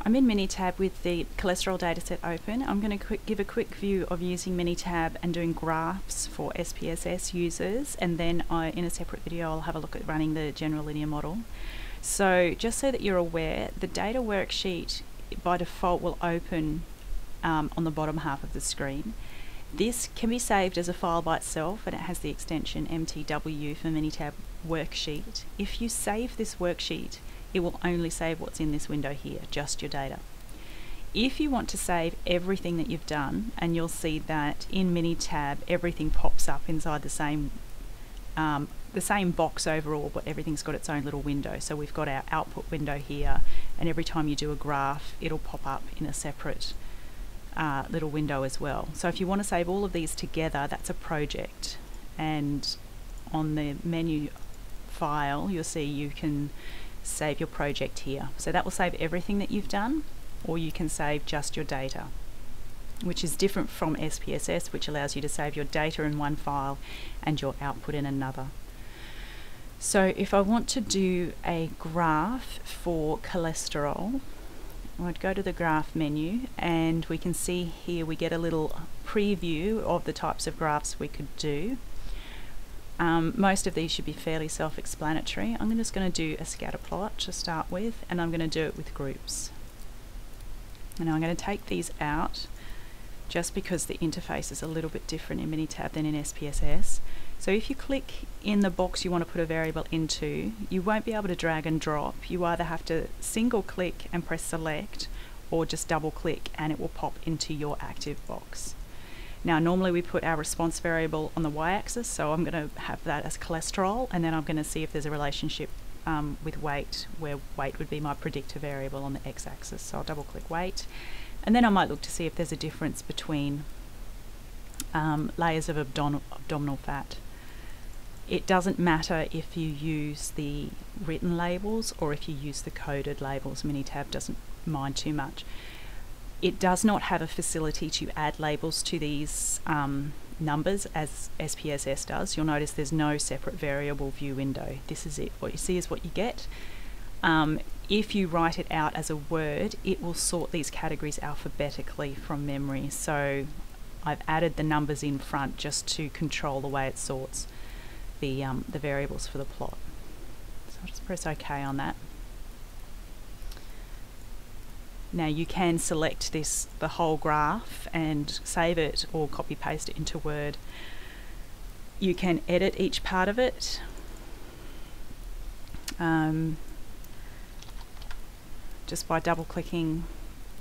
I'm in Minitab with the cholesterol dataset open. I'm going to give a quick view of using Minitab and doing graphs for SPSS users, and then in a separate video I'll have a look at running the general linear model. So just so that you're aware, the data worksheet by default will open on the bottom half of the screen. This can be saved as a file by itself, and it has the extension mtw for Minitab worksheet. If you save this worksheet, it will only save what's in this window here, just your data. If you want to save everything that you've done, and you'll see that in Minitab everything pops up inside the same box overall, but everything's got its own little window. So we've got our output window here, and every time you do a graph it'll pop up in a separate little window as well. So if you want to save all of these together, that's a project, and on the menu file you'll see you can save your project here. So that will save everything that you've done, or you can save just your data, which is different from SPSS, which allows you to save your data in one file and your output in another. So if I want to do a graph for cholesterol, I'd go to the graph menu, and we can see here we get a little preview of the types of graphs we could do. Most of these should be fairly self-explanatory. I'm just going to do a scatter plot to start with, and I'm going to do it with groups. And I'm going to take these out just because the interface is a little bit different in Minitab than in SPSS. So if you click in the box you want to put a variable into, you won't be able to drag and drop. You either have to single click and press select, or just double click and it will pop into your active box. Now normally we put our response variable on the y-axis, so I'm going to have that as cholesterol, and then I'm going to see if there's a relationship with weight, where weight would be my predictor variable on the x-axis. So I'll double click weight, and then I might look to see if there's a difference between layers of abdominal fat. It doesn't matter if you use the written labels or if you use the coded labels. Minitab doesn't mind too much. It does not have a facility to add labels to these numbers as SPSS does. You'll notice there's no separate variable view window. This is it. What you see is what you get. If you write it out as a word, it will sort these categories alphabetically from memory. So I've added the numbers in front just to control the way it sorts the variables for the plot. So I'll just press OK on that. Now you can select the whole graph and save it or copy paste it into Word. You can edit each part of it. Just by double clicking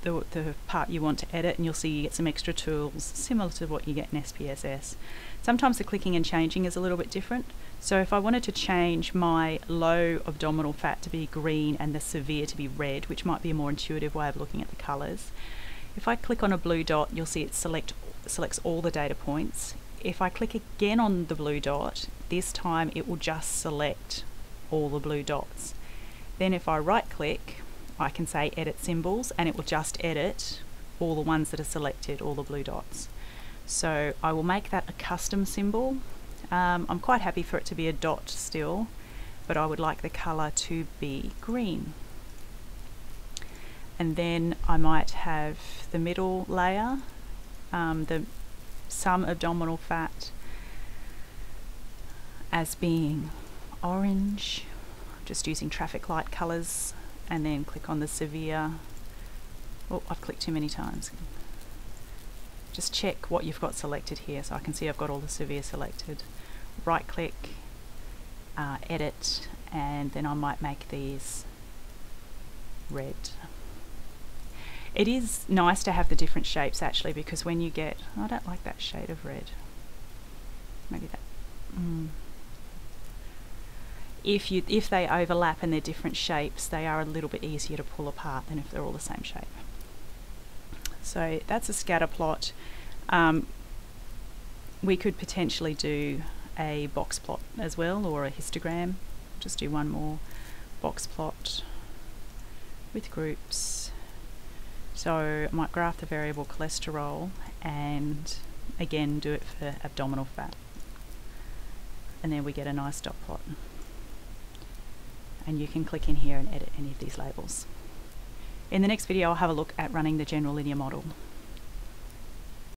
the part you want to edit, and you'll see you get some extra tools similar to what you get in SPSS. Sometimes the clicking and changing is a little bit different. So if I wanted to change my low abdominal fat to be green and the severe to be red, which might be a more intuitive way of looking at the colours, if I click on a blue dot, you'll see it selects all the data points. If I click again on the blue dot, this time it will just select all the blue dots. Then if I right click, I can say edit symbols, and it will just edit all the ones that are selected, all the blue dots. So I will make that a custom symbol. I'm quite happy for it to be a dot still, but I would like the colour to be green. And then I might have the middle layer, the some abdominal fat, as being orange, just using traffic light colours, and then click on the severe. Oh, I've clicked too many times. Just check what you've got selected here, so I can see I've got all the severe selected. Right click, edit, and then I might make these red. It is nice to have the different shapes actually, because when you get, I don't like that shade of red. Maybe that. If they overlap and they're different shapes, they are a little bit easier to pull apart than if they're all the same shape. So that's a scatter plot. We could potentially do a box plot as well, or a histogram. Just do one more box plot with groups. So I might graph the variable cholesterol and again do it for abdominal fat. And then we get a nice dot plot. And you can click in here and edit any of these labels. In the next video, I'll have a look at running the general linear model.